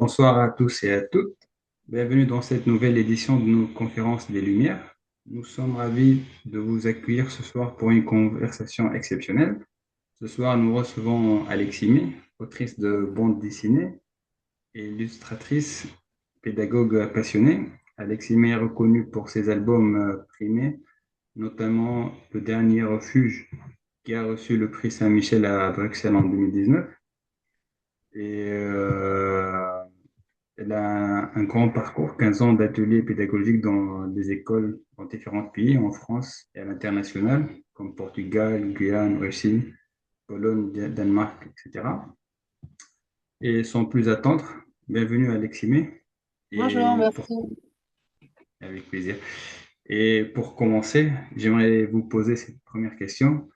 Bonsoir à tous et à toutes. Bienvenue dans cette nouvelle édition de nos conférences des Lumières. Nous sommes ravis de vous accueillir ce soir pour une conversation exceptionnelle. Ce soir, nous recevons Alexis May, autrice de bande dessinée et illustratrice, pédagogue passionnée. Alexis May est reconnue pour ses albums primés, notamment Le Dernier Refuge, qui a reçu le prix Saint-Michel à Bruxelles en 2019. Et elle a un grand parcours, 15 ans d'ateliers pédagogiques dans des écoles dans différents pays, en France et à l'international, comme Portugal, Guyane, Russie, Pologne, Danemark, etc. Et sans plus attendre, bienvenue à Aleximé. Bonjour, Et merci. pour, avec plaisir. Et pour commencer, j'aimerais vous poser cette première question.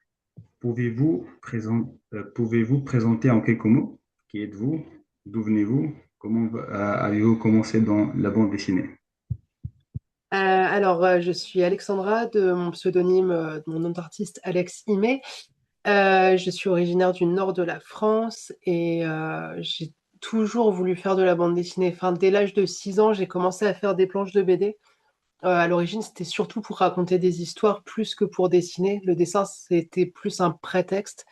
Pouvez-vous présenter en quelques mots qui êtes-vous, d'où venez-vous, comment avez-vous commencé dans la bande dessinée? Je suis Alexandra de mon pseudonyme, de mon nom d'artiste Alex Imé. Je suis originaire du nord de la France et j'ai toujours voulu faire de la bande dessinée. Enfin, dès l'âge de 6 ans, j'ai commencé à faire des planches de BD. À l'origine, c'était surtout pour raconter des histoires plus que pour dessiner. Le dessin, c'était plus un prétexte.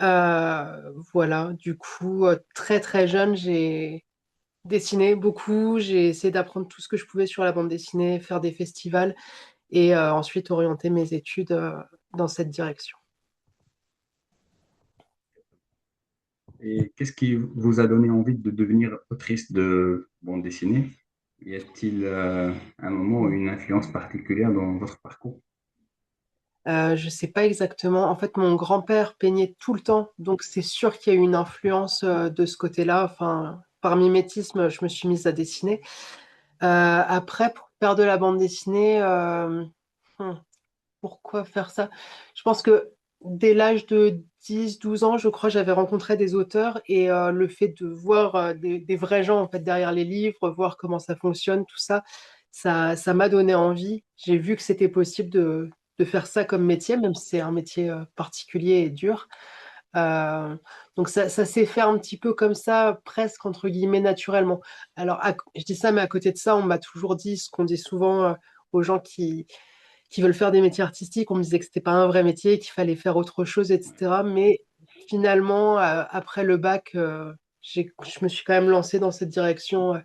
Voilà, du coup, très très jeune, j'ai dessiné beaucoup. J'ai essayé d'apprendre tout ce que je pouvais sur la bande dessinée, faire des festivals et ensuite orienter mes études dans cette direction. Et qu'est-ce qui vous a donné envie de devenir autrice de bande dessinée? Y a-t-il un moment ou une influence particulière dans votre parcours? Je sais pas exactement. En fait, mon grand-père peignait tout le temps, donc c'est sûr qu'il y a eu une influence de ce côté-là. Enfin, par mimétisme, je me suis mise à dessiner. Après, pour faire de la bande dessinée, hmm, pourquoi faire ça? Je pense que dès l'âge de 10, 12 ans, je crois, j'avais rencontré des auteurs et le fait de voir des vrais gens en fait derrière les livres, voir comment ça fonctionne, tout ça, ça m'a donné envie. J'ai vu que c'était possible de faire ça comme métier, même si c'est un métier particulier et dur. Euh, donc ça s'est fait un petit peu comme ça, presque entre guillemets naturellement. Alors je dis ça, mais à côté de ça, on m'a toujours dit ce qu'on dit souvent aux gens qui veulent faire des métiers artistiques. On me disait que c'était pas un vrai métier, qu'il fallait faire autre chose, etc. Mais finalement, après le bac, je me suis quand même lancée dans cette direction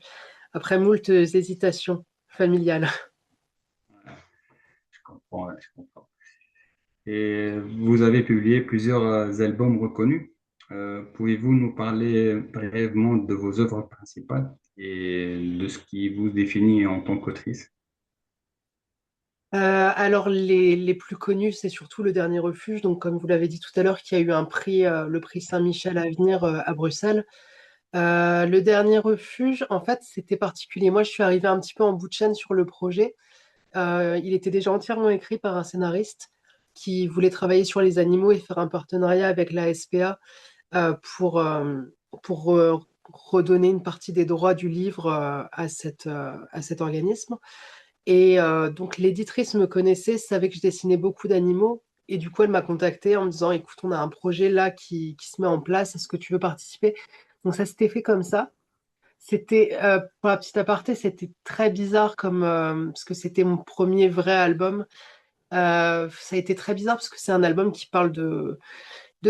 après moult hésitations familiales. Je comprends, ouais, je comprends. Et vous avez publié plusieurs albums reconnus. Pouvez-vous nous parler brièvement de vos œuvres principales et de ce qui vous définit en tant qu'autrice? Alors, les plus connus, c'est surtout Le Dernier Refuge. Donc, comme vous l'avez dit tout à l'heure, qui a eu un prix, le prix Saint-Michel à venir à Bruxelles. Le Dernier Refuge, en fait, c'était particulier. Moi, je suis arrivée un petit peu en bout de chaîne sur le projet. Il était déjà entièrement écrit par un scénariste qui voulait travailler sur les animaux et faire un partenariat avec la SPA pour redonner une partie des droits du livre à cet organisme. Et donc l'éditrice me connaissait, savait que je dessinais beaucoup d'animaux. Et du coup, elle m'a contactée en me disant, écoute, on a un projet là qui se met en place, est-ce que tu veux participer? Donc ça s'était fait comme ça. C'était, pour la petite aparté, c'était très bizarre parce que c'était mon premier vrai album. Ça a été très bizarre parce que c'est un album qui parle de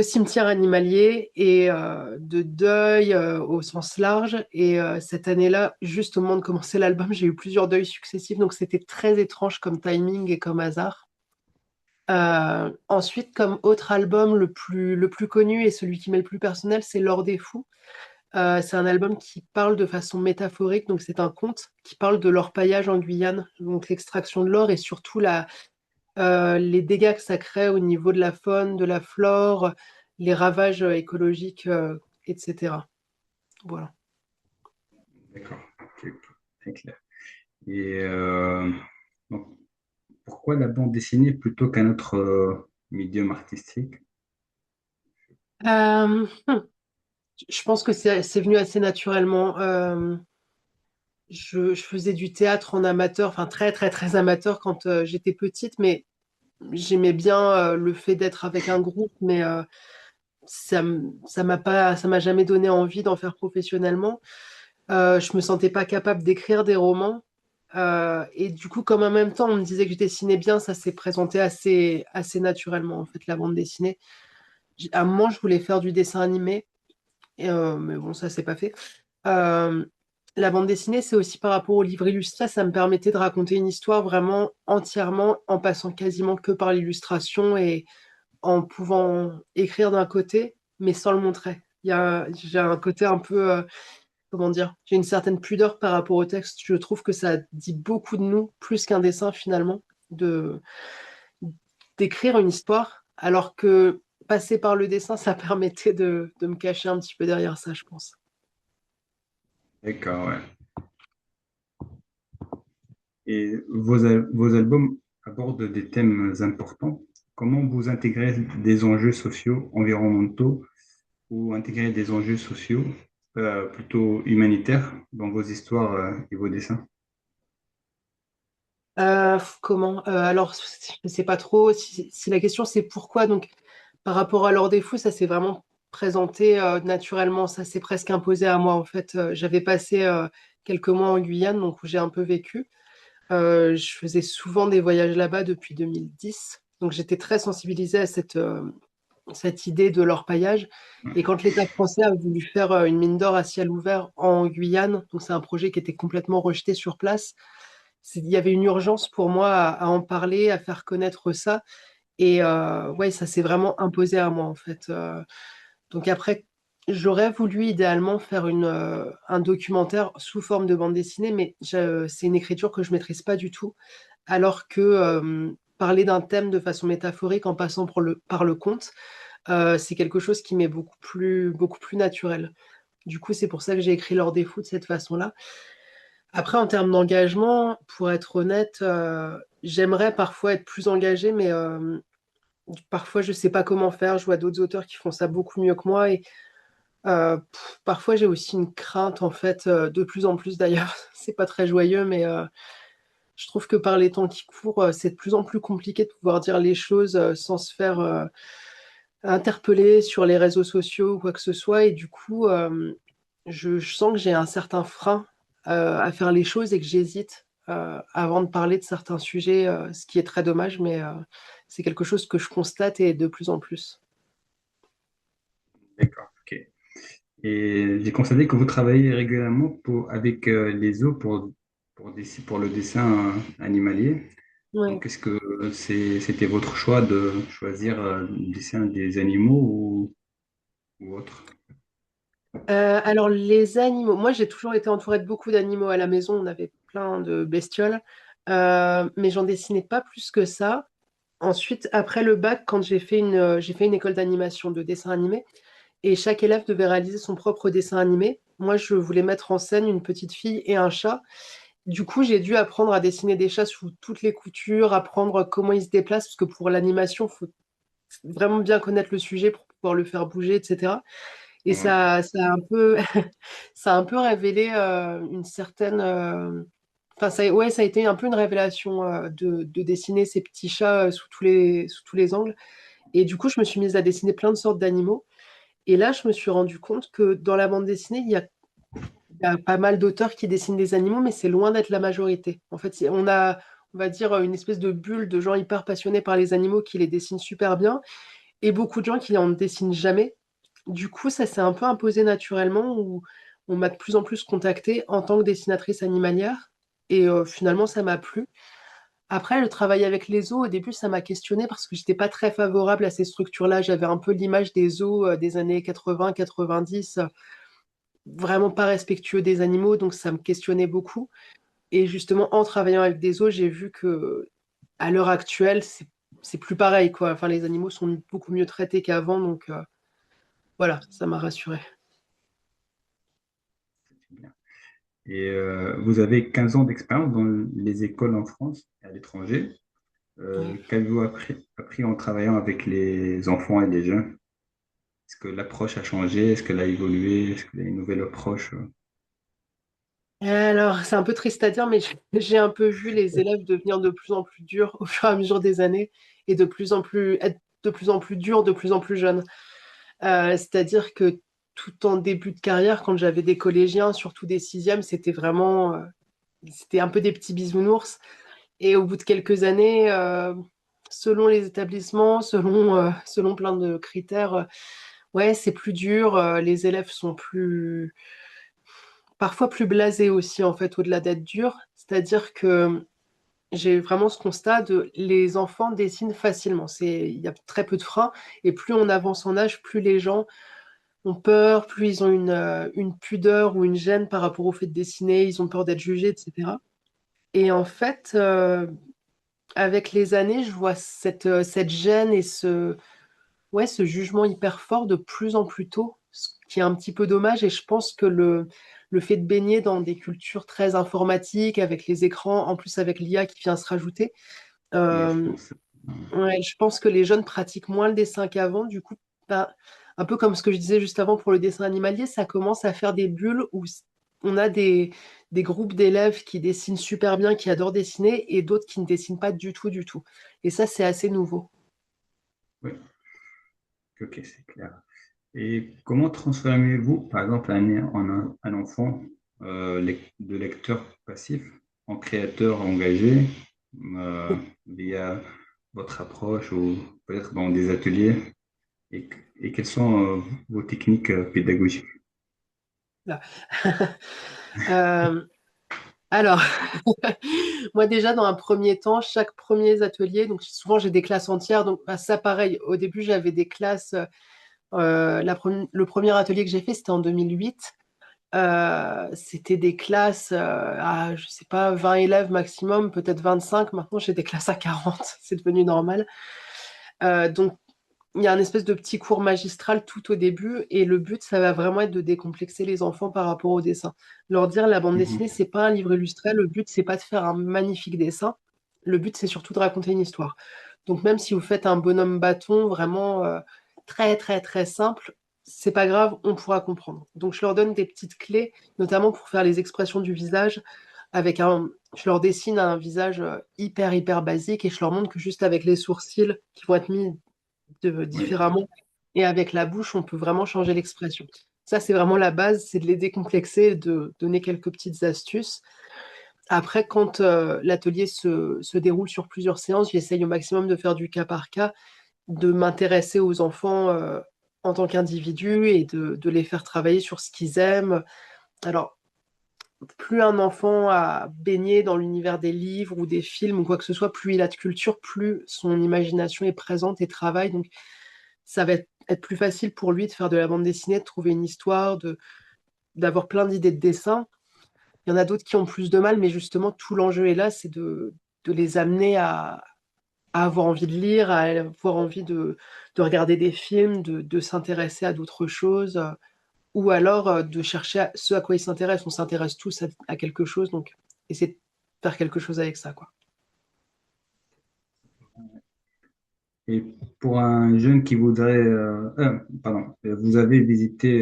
cimetière animalier et de deuil au sens large. Et cette année-là, juste au moment de commencer l'album, j'ai eu plusieurs deuils successifs, donc c'était très étrange comme timing et comme hasard. Ensuite, comme autre album, le plus connu et celui qui m'est le plus personnel, c'est L'Or des Fous. C'est un album qui parle de façon métaphorique, donc c'est un conte qui parle de l'orpaillage en Guyane, donc l'extraction de l'or et surtout les dégâts que ça crée au niveau de la faune, de la flore, les ravages écologiques, etc. Voilà. D'accord, ok, très clair. Et donc, pourquoi la bande dessinée plutôt qu'un autre médium artistique? Je pense que c'est venu assez naturellement. Je faisais du théâtre en amateur, enfin très très très amateur quand j'étais petite, mais j'aimais bien le fait d'être avec un groupe, mais ça m'a jamais donné envie d'en faire professionnellement. Je me sentais pas capable d'écrire des romans. Et du coup, comme en même temps, on me disait que je dessinais bien, ça s'est présenté assez naturellement, en fait, la bande dessinée. À un moment, je voulais faire du dessin animé, mais bon, ça, c'est pas fait. Euh, la bande dessinée, c'est aussi par rapport au livre illustré, ça me permettait de raconter une histoire vraiment entièrement en passant quasiment que par l'illustration et en pouvant écrire d'un côté, mais sans le montrer. J'ai un côté un peu, comment dire, j'ai une certaine pudeur par rapport au texte. Je trouve que ça dit beaucoup de nous, plus qu'un dessin finalement, de d'écrire une histoire, alors que passer par le dessin, ça permettait de me cacher un petit peu derrière ça, je pense. D'accord, ouais. Et vos albums abordent des thèmes importants. Comment vous intégrez des enjeux sociaux, environnementaux ou intégrer des enjeux sociaux plutôt humanitaires dans vos histoires et vos dessins? Comment? Alors, je sais pas trop si la question c'est pourquoi. Donc, par rapport à l'Or des Fous, ça s'est vraiment présenté naturellement. Ça s'est presque imposé à moi, en fait. J'avais passé quelques mois en Guyane, donc où j'ai un peu vécu. Je faisais souvent des voyages là-bas depuis 2010. Donc, j'étais très sensibilisée à cette idée de l'orpaillage. Et quand l'État français a voulu faire une mine d'or à ciel ouvert en Guyane, donc c'est un projet qui était complètement rejeté sur place, il y avait une urgence pour moi à en parler, à faire connaître ça. Et ouais, ça s'est vraiment imposé à moi en fait. Donc après, j'aurais voulu idéalement faire un documentaire sous forme de bande dessinée, mais c'est une écriture que je maîtrise pas du tout. Alors que parler d'un thème de façon métaphorique en passant par le conte, c'est quelque chose qui m'est beaucoup plus naturel. Du coup, c'est pour ça que j'ai écrit L'Or des Fous de cette façon-là. Après, en termes d'engagement, pour être honnête, j'aimerais parfois être plus engagée, mais parfois je sais pas comment faire. Je vois d'autres auteurs qui font ça beaucoup mieux que moi et parfois j'ai aussi une crainte en fait, de plus en plus d'ailleurs. C'est pas très joyeux, mais je trouve que par les temps qui courent, c'est de plus en plus compliqué de pouvoir dire les choses sans se faire interpeller sur les réseaux sociaux ou quoi que ce soit. Et du coup, je sens que j'ai un certain frein à faire les choses et que j'hésite avant de parler de certains sujets, ce qui est très dommage, mais c'est quelque chose que je constate et de plus en plus. D'accord, ok. Et j'ai constaté que vous travaillez régulièrement avec les eaux pour le dessin animalier. Ouais. Donc, est-ce que c'était votre choix de choisir le dessin des animaux ou autre? Alors les animaux, moi j'ai toujours été entourée de beaucoup d'animaux à la maison, on avait plein de bestioles, mais j'en dessinais pas plus que ça. Ensuite, après le bac, quand j'ai fait une école d'animation de dessin animé, et chaque élève devait réaliser son propre dessin animé. Moi, je voulais mettre en scène une petite fille et un chat. Du coup, j'ai dû apprendre à dessiner des chats sous toutes les coutures, apprendre comment ils se déplacent, parce que pour l'animation, il faut vraiment bien connaître le sujet pour pouvoir le faire bouger, etc. Et Ouais, ça a un peu, ça a un peu révélé une certaine. Enfin, ouais, ça a été un peu une révélation de dessiner ces petits chats sous tous les angles. Et du coup, je me suis mise à dessiner plein de sortes d'animaux. Et là, je me suis rendu compte que dans la bande dessinée, il y a pas mal d'auteurs qui dessinent des animaux, mais c'est loin d'être la majorité. En fait, on a, on va dire, une espèce de bulle de gens hyper passionnés par les animaux qui les dessinent super bien, et beaucoup de gens qui en dessinent jamais. Du coup, ça s'est un peu imposé naturellement, où on m'a de plus en plus contactée en tant que dessinatrice animalière, et finalement, ça m'a plu. Après, le travail avec les zoos, au début, ça m'a questionné parce que j'étais pas très favorable à ces structures-là. J'avais un peu l'image des zoos des années 80-90, vraiment pas respectueux des animaux, donc ça me questionnait beaucoup. Et justement, en travaillant avec des zoos, j'ai vu que à l'heure actuelle, c'est plus pareil, quoi. Enfin, les animaux sont beaucoup mieux traités qu'avant, donc voilà, ça m'a rassurée. c'est bien. Et vous avez 15 ans d'expérience dans les écoles en France et à l'étranger. Ouais. Qu'avez-vous appris en travaillant avec les enfants et les jeunes? Est-ce que l'approche a changé? Est-ce qu'elle a évolué? Est-ce qu'il y a une nouvelle approche? Alors, c'est un peu triste à dire, mais j'ai un peu vu les élèves devenir de plus en plus durs au fur et à mesure des années et de plus en plus être de plus en plus durs, de plus en plus jeunes. C'est-à-dire que tout en début de carrière, quand j'avais des collégiens, surtout des sixièmes, c'était un peu des petits bisounours. Et au bout de quelques années, selon les établissements, selon plein de critères, ouais, c'est plus dur. Les élèves sont parfois plus blasés aussi, en fait, au-delà d'être durs. C'est-à-dire que j'ai vraiment ce constat de les enfants dessinent facilement. Il y a très peu de freins. Et plus on avance en âge, plus les gens ont peur, plus ils ont une pudeur ou une gêne par rapport au fait de dessiner. Ils ont peur d'être jugés, etc. Et en fait, avec les années, je vois cette gêne et ouais, ce jugement hyper fort de plus en plus tôt, ce qui est un petit peu dommage. Et je pense que le fait de baigner dans des cultures très informatiques, avec les écrans, en plus avec l'IA qui vient se rajouter, Ouais, je euh, pense. ouais, je pense que les jeunes pratiquent moins le dessin qu'avant. Du coup, bah, un peu comme ce que je disais juste avant pour le dessin animalier, ça commence à faire des bulles où on a des groupes d'élèves qui dessinent super bien, qui adorent dessiner, et d'autres qui ne dessinent pas du tout, du tout. Et ça, c'est assez nouveau. Oui, ok, c'est clair. Et comment transformez-vous, par exemple, un enfant de lecteur passif en créateur engagé via votre approche ou peut-être dans des ateliers? Et, et quelles sont vos techniques pédagogiques? Là. Euh, alors, moi déjà, dans un premier temps, chaque premier atelier, donc souvent j'ai des classes entières, donc bah, ça pareil, au début j'avais des classes, le premier atelier que j'ai fait, c'était en 2008. C'était des classes à, je sais pas, 20 élèves maximum, peut-être 25. Maintenant, j'ai des classes à 40. C'est devenu normal. Donc, il y a un espèce de petit cours magistral tout au début. Et le but, ça va vraiment être de décomplexer les enfants par rapport au dessin. Leur dire, la bande dessinée, Mhm. c'est pas un livre illustré. Le but, c'est pas de faire un magnifique dessin. Le but, c'est surtout de raconter une histoire. Donc, même si vous faites un bonhomme bâton vraiment très, très, très simple, c'est pas grave, on pourra comprendre. Donc, je leur donne des petites clés, notamment pour faire les expressions du visage. Je leur dessine un visage hyper, hyper basique et je leur montre que juste avec les sourcils qui vont être mis Oui, différemment et avec la bouche, on peut vraiment changer l'expression. Ça, c'est vraiment la base, c'est de les décomplexer, de donner quelques petites astuces. Après, quand l'atelier se déroule sur plusieurs séances, j'essaye au maximum de faire du cas par cas, de m'intéresser aux enfants en tant qu'individus et de les faire travailler sur ce qu'ils aiment. Alors, plus un enfant a baigné dans l'univers des livres ou des films ou quoi que ce soit, plus il a de culture, plus son imagination est présente et travaille. Donc, ça va être plus facile pour lui de faire de la bande dessinée, de trouver une histoire, d'avoir plein d'idées de dessin. Il y en a d'autres qui ont plus de mal, mais justement, tout l'enjeu est là, c'est de les amener à avoir envie de lire, à avoir envie de regarder des films, de s'intéresser à d'autres choses, ou alors de chercher ce à quoi ils s'intéressent. On s'intéresse tous à quelque chose, donc essayer de faire quelque chose avec ça, quoi. et pour un jeune qui voudrait, pardon, vous avez visité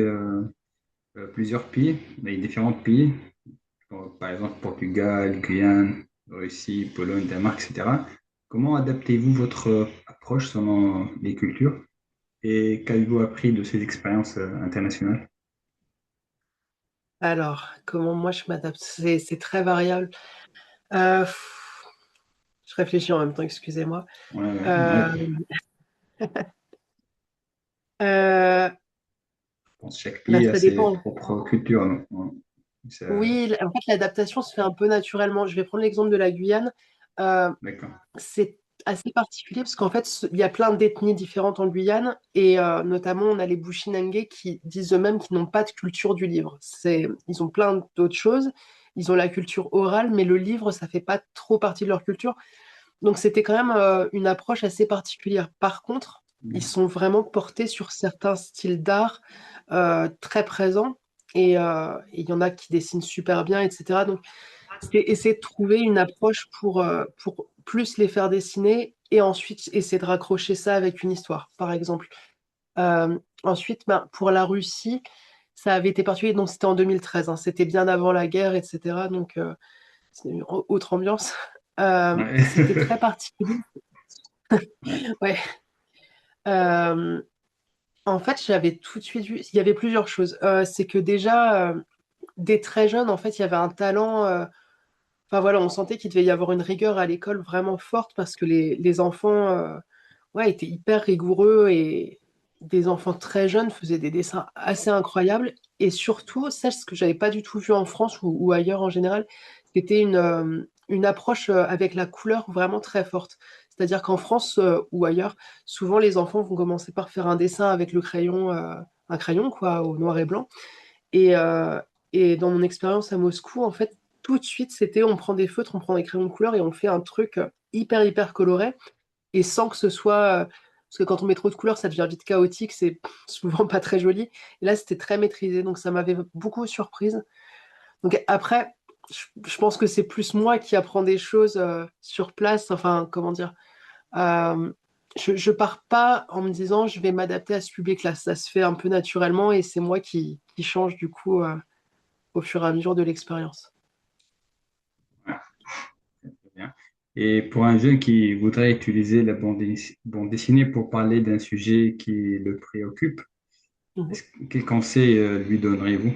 plusieurs pays, les différents pays, par exemple Portugal, Guyane, Russie, Pologne, Danemark, etc. Comment adaptez-vous votre approche selon les cultures et qu'avez-vous appris de ces expériences internationales? Alors, comment moi je m'adapte? C'est très variable. Euh, je réfléchis en même temps, excusez-moi. Ouais, ouais, ouais. Euh, euh, Je pense que chaque bah, pays a ça ses dépend. propres cultures. Donc, ouais. Oui, en fait, l'adaptation se fait un peu naturellement. Je vais prendre l'exemple de la Guyane. Euh, D'accord. c'est assez particulier parce qu'en fait, il y a plein d'ethnies différentes en Guyane et notamment, on a les Bushinangé qui disent eux-mêmes qu'ils n'ont pas de culture du livre. Ils ont plein d'autres choses. Ils ont la culture orale, mais le livre, ça fait pas trop partie de leur culture. Donc, c'était quand même une approche assez particulière. Par contre, ils sont vraiment portés sur certains styles d'art très présents et il y en a qui dessinent super bien, etc. Donc, c'était essayer de trouver une approche pour plus les faire dessiner et ensuite essayer de raccrocher ça avec une histoire, par exemple. Ensuite, ben, pour la Russie, ça avait été particulier, donc c'était en 2013, hein, c'était bien avant la guerre, etc. Donc, c'est une autre ambiance. C'était Ouais. très particulier. Ouais. Ouais. Euh, En fait, j'avais tout de suite vu, il y avait plusieurs choses. C'est que déjà, dès très jeune, en fait, il y avait un talent. Enfin voilà, on sentait qu'il devait y avoir une rigueur à l'école vraiment forte parce que les enfants ouais, étaient hyper rigoureux et des enfants très jeunes faisaient des dessins assez incroyables. Et surtout, ça, ce que j'avais pas du tout vu en France ou ailleurs en général, c'était une approche avec la couleur vraiment très forte. C'est-à-dire qu'en France ou ailleurs, souvent les enfants vont commencer par faire un dessin avec le crayon, un crayon quoi, au noir et blanc. Et, euh, et dans mon expérience à Moscou, en fait, tout de suite, c'était on prend des feutres, on prend des crayons de couleur et on fait un truc hyper, hyper coloré. Et sans que ce soit. Parce que quand on met trop de couleurs, ça devient vite chaotique, c'est souvent pas très joli. Et là, c'était très maîtrisé, donc ça m'avait beaucoup surprise. Donc après, je pense que c'est plus moi qui apprends des choses sur place. Enfin, comment dire euh, je pars pas en me disant je vais m'adapter à ce public-là. Ça se fait un peu naturellement et c'est moi qui change du coup au fur et à mesure de l'expérience. Ah, très bien. Et pour un jeune qui voudrait utiliser la bande dessinée pour parler d'un sujet qui le préoccupe, Mhm. quel conseil lui donnerez-vous?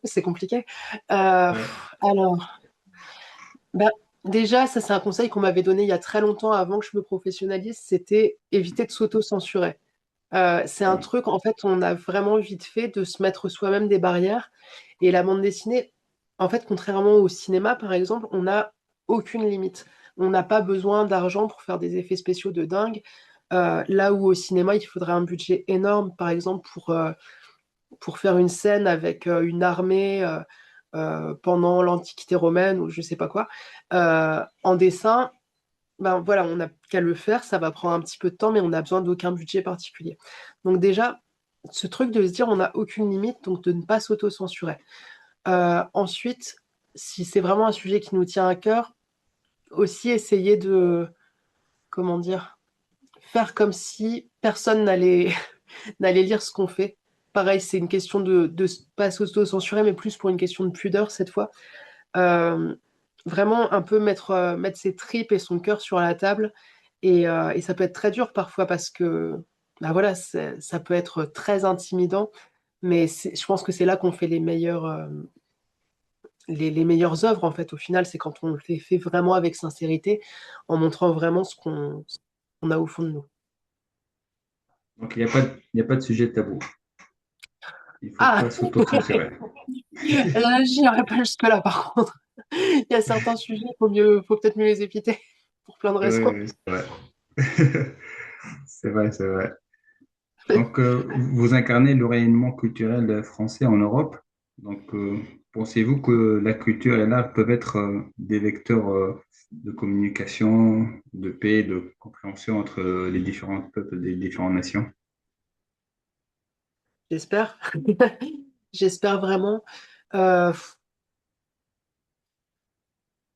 C'est compliqué. Euh, Ouais. alors, bah, déjà, ça c'est un conseil qu'on m'avait donné il y a très longtemps avant que je me professionnalise, c'était éviter de s'auto-censurer. C'est un Ouais. truc, en fait, on a vraiment vite fait de se mettre soi-même des barrières. Et la bande dessinée, en fait, contrairement au cinéma, par exemple, on n'a aucune limite. On n'a pas besoin d'argent pour faire des effets spéciaux de dingue. Là où au cinéma, il faudrait un budget énorme, par exemple, pour faire une scène avec une armée pendant l'Antiquité romaine ou je sais pas quoi. En dessin, ben voilà, on n'a qu'à le faire, ça va prendre un petit peu de temps, mais on n'a besoin d'aucun budget particulier. Donc déjà, ce truc de se dire on n'a aucune limite, donc de ne pas s'auto-censurer. Ensuite, si c'est vraiment un sujet qui nous tient à cœur, aussi essayer de, comment dire, faire comme si personne n'allait n'allait lire ce qu'on fait. Pareil, c'est une question de pas s'auto-censurer, mais plus pour une question de pudeur cette fois. Euh, Vraiment un peu mettre ses tripes et son cœur sur la table. Et ça peut être très dur parfois parce que bah voilà, ça peut être très intimidant, mais je pense que c'est là qu'on fait les meilleures œuvres en fait. Au final, c'est quand on les fait vraiment avec sincérité, en montrant vraiment ce qu'on a au fond de nous. Donc, il y a pas de sujet tabou. Il faut Ah, pas s'auto-censurer. là, j'irai pas jusque-là par contre. Il y a certains sujets, faut peut-être mieux les éviter pour plein de Oui, raisons. oui, c'est vrai. C'est vrai, c'est vrai. Donc, vous incarnez le rayonnement culturel français en Europe. Donc, pensez-vous que la culture et l'art peuvent être des vecteurs de communication, de paix, de compréhension entre les différents peuples des différentes nations? J'espère. J'espère vraiment. Euh,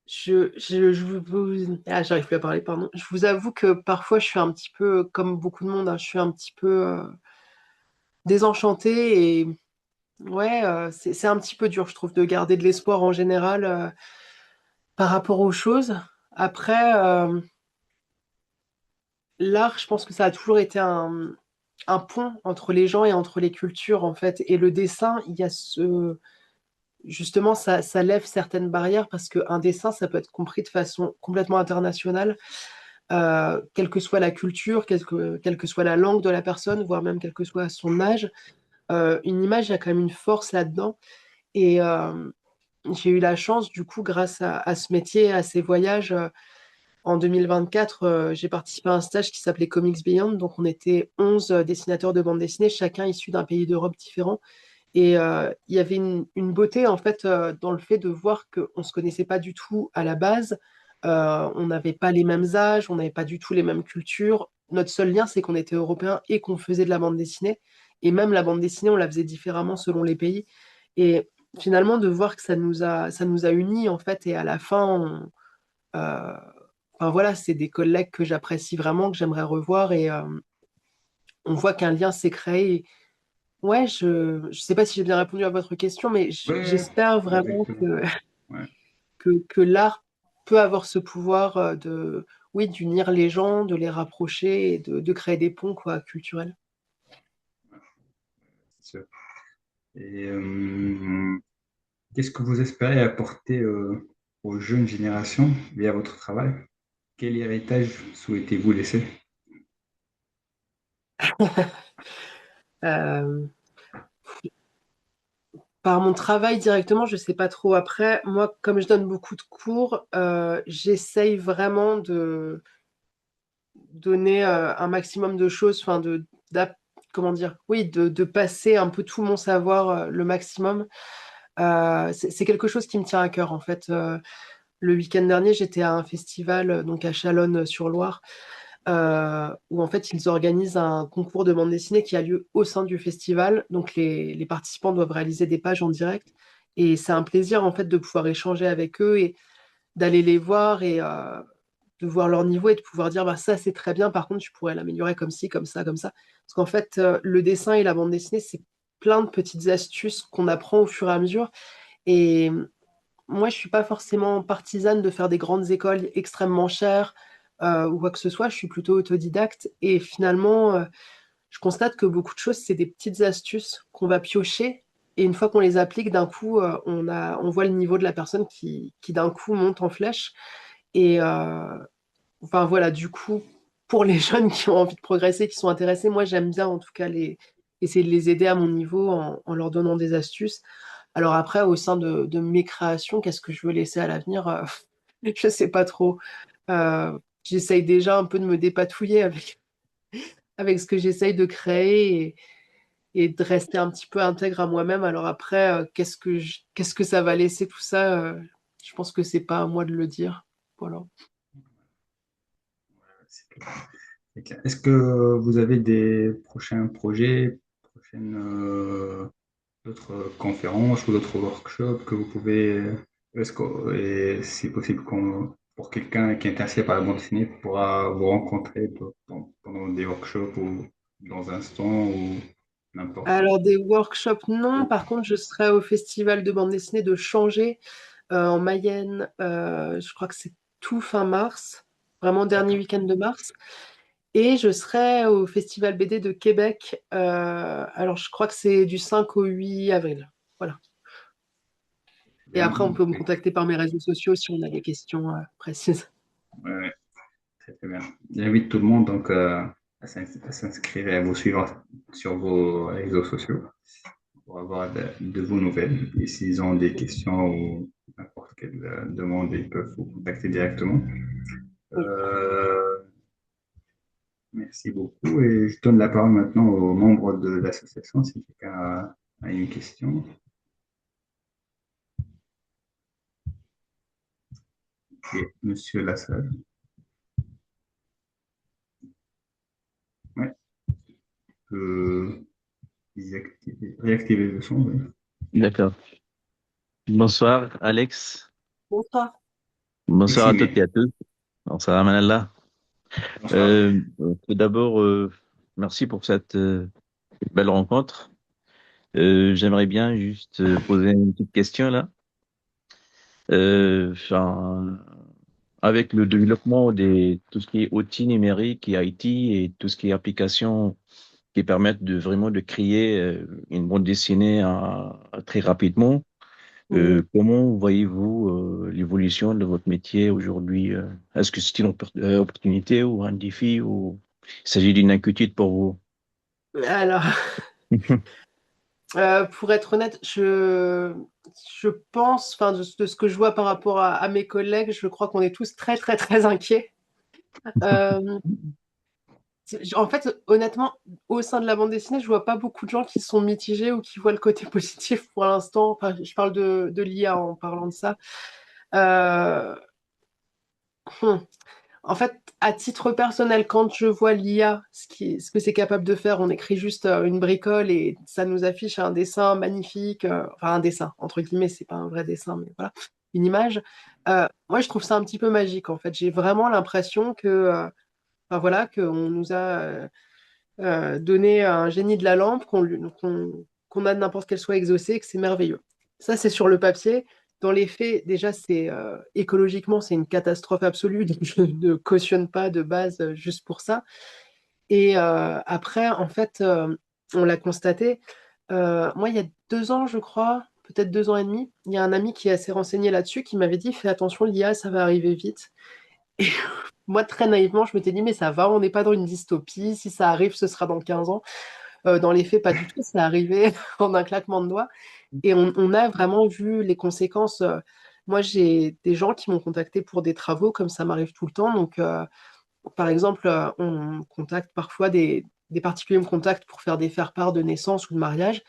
j'arrive plus à parler, pardon. Je vous avoue que parfois je suis un petit peu, comme beaucoup de monde, hein, je suis un petit peu désenchantée et ouais, c'est un petit peu dur, je trouve, de garder de l'espoir en général par rapport aux choses. Après, l'art, je pense que ça a toujours été un pont entre les gens et entre les cultures, en fait. Et le dessin, il y a ce justement, ça lève certaines barrières parce qu'un dessin, ça peut être compris de façon complètement internationale, quelle que soit la culture, quelle que soit la langue de la personne, voire même quel que soit son âge. Une image, il y a quand même une force là-dedans. Et j'ai eu la chance, du coup, grâce à ce métier, à ces voyages, en 2024, j'ai participé à un stage qui s'appelait Comics Beyond. Donc, on était 11 dessinateurs de bande dessinée, chacun issu d'un pays d'Europe différent. Et il y avait une beauté en fait dans le fait de voir qu'on ne se connaissait pas du tout à la base. On n'avait pas les mêmes âges, on n'avait pas du tout les mêmes cultures. Notre seul lien, c'est qu'on était européens et qu'on faisait de la bande dessinée. Et même la bande dessinée, on la faisait différemment selon les pays. Et finalement, de voir que ça nous a unis en fait. Et à la fin, enfin, voilà, c'est des collègues que j'apprécie vraiment, que j'aimerais revoir. Et on voit qu'un lien s'est créé. Ouais, je sais pas si j'ai bien répondu à votre question, mais Oui, j'espère vraiment exactement. Ouais. que l'art peut avoir ce pouvoir oui, d'unir les gens, de les rapprocher et de créer des ponts quoi, culturels. C'est sûr. Et qu'est-ce que vous espérez apporter aux jeunes générations via votre travail? Quel héritage souhaitez-vous laisser? Euh, Par mon travail directement, je sais pas trop. Après, moi, comme je donne beaucoup de cours, j'essaye vraiment de donner un maximum de choses, enfin comment dire, oui, de passer un peu tout mon savoir le maximum. C'est quelque chose qui me tient à cœur en fait. Le week-end dernier, j'étais à un festival donc à Chalonnes-sur-Loire où en fait ils organisent un concours de bande dessinée qui a lieu au sein du festival. Donc les participants doivent réaliser des pages en direct et c'est un plaisir en fait de pouvoir échanger avec eux et d'aller les voir et de voir leur niveau et de pouvoir dire bah ça c'est très bien, par contre tu pourrais l'améliorer comme ci, comme ça, comme ça. Parce qu'en fait le dessin et la bande dessinée c'est plein de petites astuces qu'on apprend au fur et à mesure et moi, je suis pas forcément partisane de faire des grandes écoles extrêmement chères ou quoi que ce soit. Je suis plutôt autodidacte. Et finalement, je constate que beaucoup de choses, c'est des petites astuces qu'on va piocher. Et une fois qu'on les applique, d'un coup, on voit le niveau de la personne qui d'un coup monte en flèche. Et enfin voilà, du coup, pour les jeunes qui ont envie de progresser, qui sont intéressés, moi j'aime bien en tout cas essayer de les aider à mon niveau en leur donnant des astuces. Alors après, au sein de mes créations, qu'est-ce que je veux laisser à l'avenir? Je sais pas trop. Euh, J'essaye déjà un peu de me dépatouiller avec ce que j'essaye de créer et de rester un petit peu intègre à moi-même. Alors après, qu'est-ce que ça va laisser tout ça? Je pense que c'est pas à moi de le dire. Voilà. C'est clair. C'est clair. Est-ce que vous avez des prochains projets, d'autres conférences ou d'autres workshops que vous pouvez, est-ce que, et si possible, pour quelqu'un qui est intéressé par la bande dessinée, pourra vous rencontrer pendant des workshops ou dans un stand ou n'importe. Alors des workshops, non. Par contre, je serai au festival de bande dessinée de Changé en Mayenne. Je crois que c'est tout fin mars, vraiment dernier D'accord. week-end de mars. Et je serai au Festival BD de Québec. Alors, je crois que c'est du 5 au 8 avril. Voilà. Et Bien. après, on peut me contacter par mes réseaux sociaux si on a des questions précises. Ouais, ouais, très, très bien. J'invite tout le monde donc à s'inscrire et à vous suivre sur vos réseaux sociaux pour avoir de vos nouvelles. Et s'ils ont des questions ou n'importe quelle demande, ils peuvent vous contacter directement. Oui. Euh, Merci beaucoup et je donne la parole maintenant aux membres de l'association si quelqu'un a une question. Et Monsieur Lassalle. Ouais, euh, réactiver le son. Oui. D'accord. Bonsoir, Alex. Bonsoir. Bonsoir à toutes et Maxime. à tous. Bonsoir, Manallah. Bonsoir. Euh, Tout d'abord, merci pour cette belle rencontre. J'aimerais bien juste poser une petite question là. Enfin, avec le développement de tout ce qui est outils numériques et IT et tout ce qui est applications qui permettent de vraiment de créer une bande dessinée très rapidement. Mhm. Comment voyez-vous l'évolution de votre métier aujourd'hui? Est-ce que c'est une opportunité ou un défi ou il s'agit d'une inquiétude pour vous? Alors, pour être honnête, je pense, enfin, de ce que je vois par rapport à mes collègues, je crois qu'on est tous très, très, très inquiets. Euh, En fait, honnêtement, au sein de la bande dessinée, je vois pas beaucoup de gens qui sont mitigés ou qui voient le côté positif pour l'instant. Enfin, je parle de l'IA en parlant de ça. Euh, hmm. En fait, à titre personnel, quand je vois l'IA, ce que c'est capable de faire, on écrit juste une bricole et ça nous affiche un dessin magnifique. Enfin, un dessin, entre guillemets, c'est pas un vrai dessin, mais voilà, une image. Moi, je trouve ça un petit peu magique, en fait. J'ai vraiment l'impression que, enfin, voilà, qu'on nous a donner un génie de la lampe, qu'on a n'importe quelle soit exaucé, que c'est merveilleux. Ça, c'est sur le papier. dans les faits, déjà, écologiquement, c'est une catastrophe absolue. Donc je ne cautionne pas de base juste pour ça. Et après, en fait, on l'a constaté. Moi, il y a 2 ans, je crois, peut-être 2 ans et demi, il y a un ami qui est assez renseigné là-dessus qui m'avait dit, fais attention, l'IA, ça va arriver vite. Et moi, très naïvement, je m'étais dit, mais ça va, on n'est pas dans une dystopie. Si ça arrive, ce sera dans 15 ans. Dans les faits, pas du tout. C'est arrivé en un claquement de doigts. Et on a vraiment vu les conséquences. Moi, j'ai des gens qui m'ont contacté pour des travaux, comme ça m'arrive tout le temps. Donc, par exemple, on contacte parfois des particuliers me contactent pour faire des faire-part de naissance ou de mariage.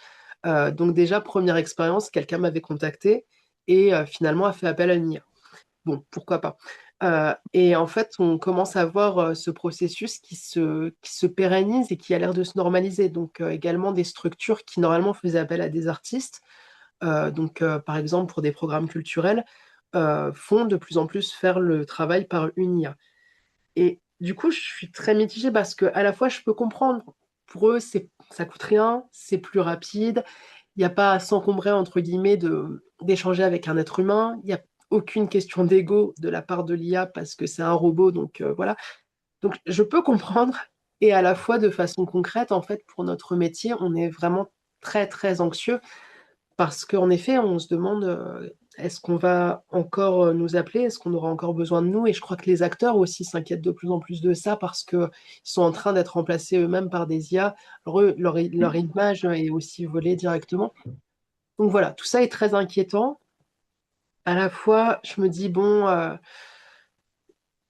Donc déjà, première expérience, quelqu'un m'avait contacté et finalement a fait appel à l'IA. Bon, pourquoi pas. Et en fait, on commence à voir ce processus qui se pérennise et qui a l'air de se normaliser. Donc également des structures qui normalement faisaient appel à des artistes, donc par exemple pour des programmes culturels, font de plus en plus faire le travail par une IA. Et du coup, je suis très mitigée parce que à la fois, je peux comprendre. Pour eux, ça coûte rien, c'est plus rapide. Il n'y a pas à s'encombrer, entre guillemets, d'échanger avec un être humain. Il n'y a aucune question d'ego de la part de l'IA parce que c'est un robot. Donc voilà. Donc je peux comprendre. Et à la fois, de façon concrète, en fait, pour notre métier, on est vraiment très, très anxieux parce qu'en effet, on se demande est-ce qu'on va encore nous appeler? Est-ce qu'on aura encore besoin de nous? Et je crois que les acteurs aussi s'inquiètent de plus en plus de ça parce qu'ils sont en train d'être remplacés eux-mêmes par des IA. Alors, leur image est aussi volée directement. Donc voilà, tout ça est très inquiétant. À la fois, je me dis, bon,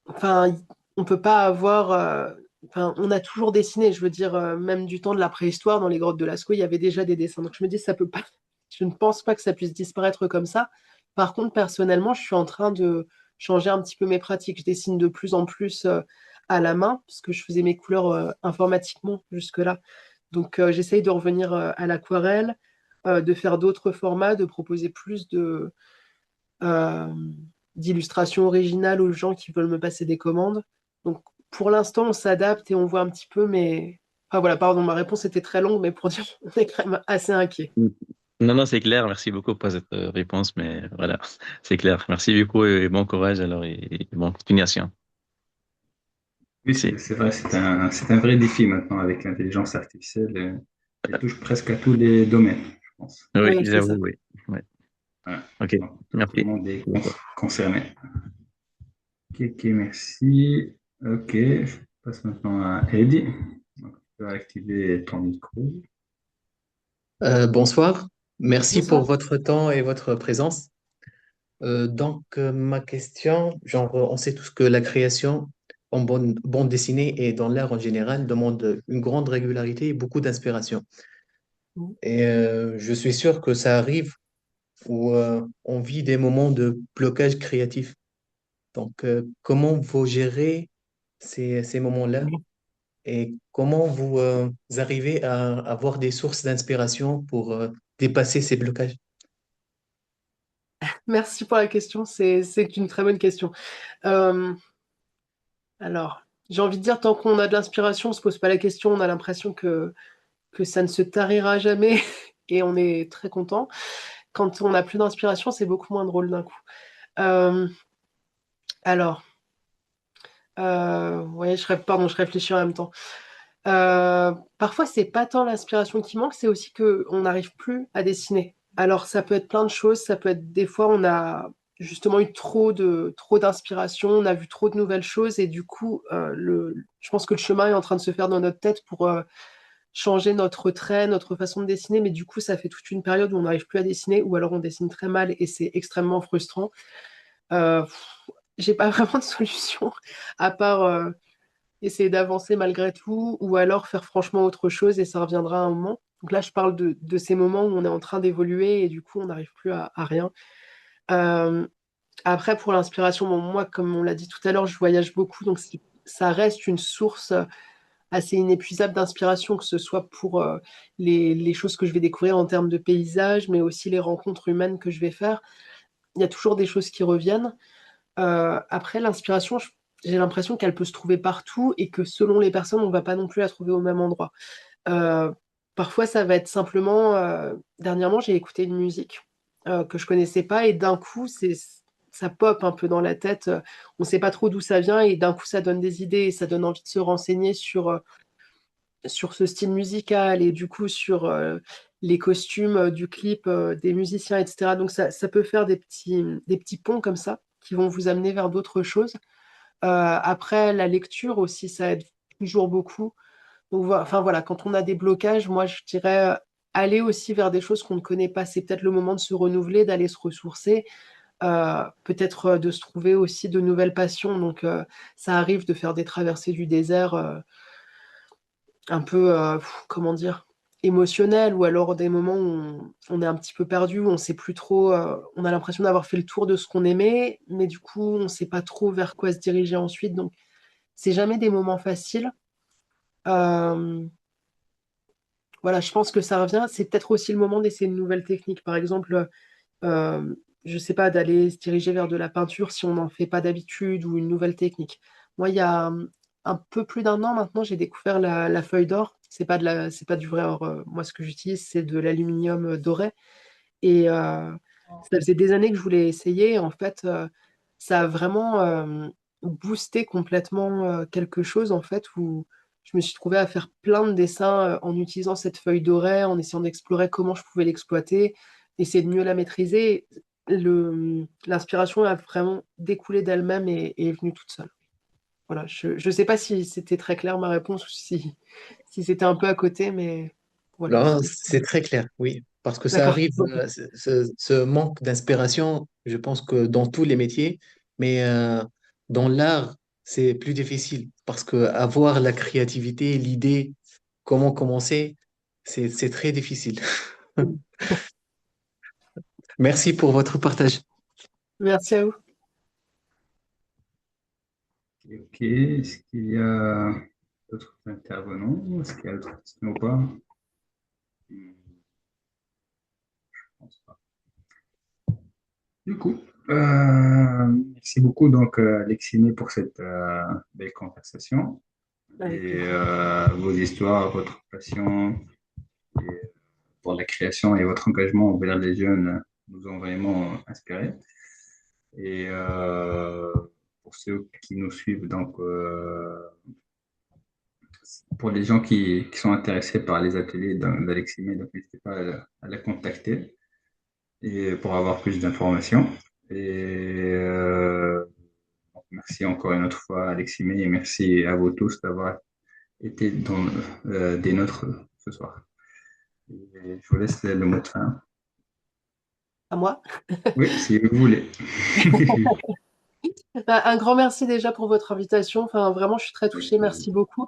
enfin, on peut pas avoir. Enfin, on a toujours dessiné, je veux dire, même du temps de la préhistoire, dans les grottes de Lascaux, il y avait déjà des dessins. Donc je me dis, ça peut pas. Je ne pense pas que ça puisse disparaître comme ça. Par contre, personnellement, je suis en train de changer un petit peu mes pratiques. Je dessine de plus en plus à la main, parce que je faisais mes couleurs informatiquement jusque-là. Donc j'essaye de revenir à l'aquarelle, de faire d'autres formats, de proposer plus euh, d'illustrations originales aux gens qui veulent me passer des commandes. Donc, pour l'instant, on s'adapte et on voit un petit peu, mais... Enfin voilà, pardon, ma réponse était très longue, mais pour dire, on est quand même assez inquiet. Non, non, c'est clair. Merci beaucoup pour cette réponse, mais voilà, c'est clair. Merci beaucoup et bon courage alors et bonne continuation. Oui, C'est, c'est vrai, c'est un vrai défi maintenant avec l'intelligence artificielle. Elle touche presque à tous les domaines, je pense. oui, Oui, c'est j'avoue, ça. oui. Ouais. Voilà. Ok, Donc, tout le merci. monde est concerné. Ok, ok, merci. Ok, je passe maintenant à Eddie. Donc, tu peux activer ton micro. Bonsoir, merci pour Bonsoir. votre temps et votre présence. Ma question, genre, on sait tous que la création en bande dessinée et dans l'art en général demande une grande régularité et beaucoup d'inspiration. Et je suis sûr que ça arrive où on vit des moments de blocage créatif. Comment vous gérez ces moments-là et comment vous arrivez à avoir des sources d'inspiration pour dépasser ces blocages? Merci pour la question, c'est une très bonne question. Euh, alors, j'ai envie de dire, tant qu'on a de l'inspiration, on se pose pas la question, on a l'impression que ça ne se tarira jamais et on est très content. Quand on n'a plus d'inspiration, c'est beaucoup moins drôle d'un coup. Euh, alors, ouais, pardon, je réfléchis en même temps. Parfois, c'est pas tant l'inspiration qui manque, c'est aussi que on n'arrive plus à dessiner. Alors, ça peut être plein de choses. Ça peut être des fois, on a justement eu trop d'inspiration, on a vu trop de nouvelles choses et du coup, je pense que le chemin est en train de se faire dans notre tête pour changer notre trait, notre façon de dessiner. Mais du coup, ça fait toute une période où on n'arrive plus à dessiner ou alors on dessine très mal et c'est extrêmement frustrant. Euh, j'ai pas vraiment de solution à part essayer d'avancer malgré tout ou alors faire franchement autre chose et ça reviendra à un moment. Donc là, je parle de ces moments où on est en train d'évoluer et du coup, on n'arrive plus à rien. Euh, Après, pour l'inspiration, bon, moi, comme on l'a dit tout à l'heure, je voyage beaucoup, donc ça reste une source assez inépuisable d'inspiration, que ce soit pour les choses que je vais découvrir en termes de paysage, mais aussi les rencontres humaines que je vais faire. Il y a toujours des choses qui reviennent. Après, l'inspiration, j'ai l'impression qu'elle peut se trouver partout et que selon les personnes, on ne va pas non plus la trouver au même endroit. Euh, Parfois, ça va être simplement. Dernièrement, j'ai écouté une musique que je connaissais pas, et d'un coup, ça pop un peu dans la tête. On sait pas trop d'où ça vient, et d'un coup, ça donne des idées, et ça donne envie de se renseigner sur ce style musical, et du coup sur les costumes du clip des musiciens, etc. Donc ça peut faire des petits ponts comme ça qui vont vous amener vers d'autres choses. Après, la lecture aussi, ça aide toujours beaucoup. Donc, enfin voilà, quand on a des blocages, moi je dirais aller aussi vers des choses qu'on ne connaît pas. C'est peut-être le moment de se renouveler, d'aller se ressourcer, peut-être de se trouver aussi de nouvelles passions. Donc ça arrive de faire des traversées du désert un peu, comment dire, émotionnelles, ou alors des moments où on est un petit peu perdu, où on sait plus trop, on a l'impression d'avoir fait le tour de ce qu'on aimait, mais du coup on ne sait pas trop vers quoi se diriger ensuite. Donc c'est jamais des moments faciles. Euh, Voilà, je pense que ça revient. C'est peut-être aussi le moment d'essayer une nouvelle technique. Par exemple, je sais pas, d'aller se diriger vers de la peinture si on n'en fait pas d'habitude, ou une nouvelle technique. Moi, il y a un peu plus d'un an maintenant, j'ai découvert la feuille d'or. C'est pas du vrai or. Moi, ce que j'utilise, c'est de l'aluminium doré. Et ça faisait des années que je voulais essayer. En fait, ça a vraiment boosté complètement quelque chose, en fait, où je me suis trouvée à faire plein de dessins en utilisant cette feuille dorée, en essayant d'explorer comment je pouvais l'exploiter, essayer de mieux la maîtriser. L'inspiration a vraiment découlé d'elle-même, et est venue toute seule. Voilà, je ne sais pas si c'était très clair ma réponse, ou si c'était un peu à côté, mais voilà. Là, c'est très clair, oui, parce que ça D'accord. arrive, ce manque d'inspiration, je pense que dans tous les métiers, mais dans l'art, c'est plus difficile, parce que avoir la créativité, l'idée, comment commencer, c'est très difficile. Merci pour votre partage. Merci à vous. Ok, est-ce qu'il y a d'autres intervenants? Est-ce qu'il y a d'autres questions ou pas? Je pense pas. Du coup, merci beaucoup donc Alexine pour cette belle conversation Avec et plaisir. vos histoires, votre passion pour la création et votre engagement envers les jeunes nous ont vraiment inspirés. Et pour ceux qui nous suivent, donc pour les gens qui sont intéressés par les ateliers d'Alexine, donc n'hésitez pas à la contacter et pour avoir plus d'informations. Et merci encore une autre fois, Alexis, et merci à vous tous d'avoir été des nôtres ce soir. Et je vous laisse le mot de fin. À moi. Oui, si vous voulez. Bah, un grand merci déjà pour votre invitation. Enfin, vraiment, je suis très touchée. Merci beaucoup.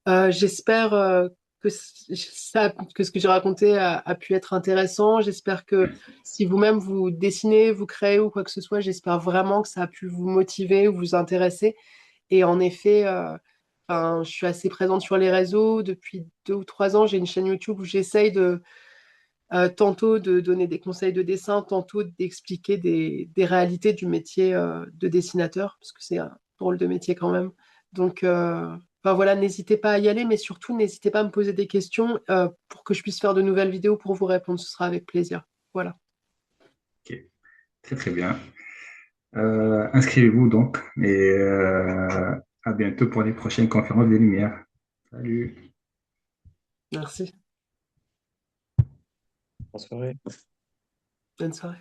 J'espère que ce que j'ai raconté a pu être intéressant. J'espère que si vous-même vous dessinez, vous créez ou quoi que ce soit, j'espère vraiment que ça a pu vous motiver ou vous intéresser. Et en effet, enfin, je suis assez présente sur les réseaux depuis 2 ou 3 ans. J'ai une chaîne YouTube où j'essaye tantôt de donner des conseils de dessin, tantôt d'expliquer des réalités du métier de dessinateur, parce que c'est un drôle de métier quand même. Donc, enfin, voilà, n'hésitez pas à y aller, mais surtout, n'hésitez pas à me poser des questions pour que je puisse faire de nouvelles vidéos pour vous répondre. Ce sera avec plaisir. Voilà. Ok, très très bien. Inscrivez-vous donc et à bientôt pour les prochaines conférences des Lumières. Salut. Merci. Bonne soirée. Bonne soirée.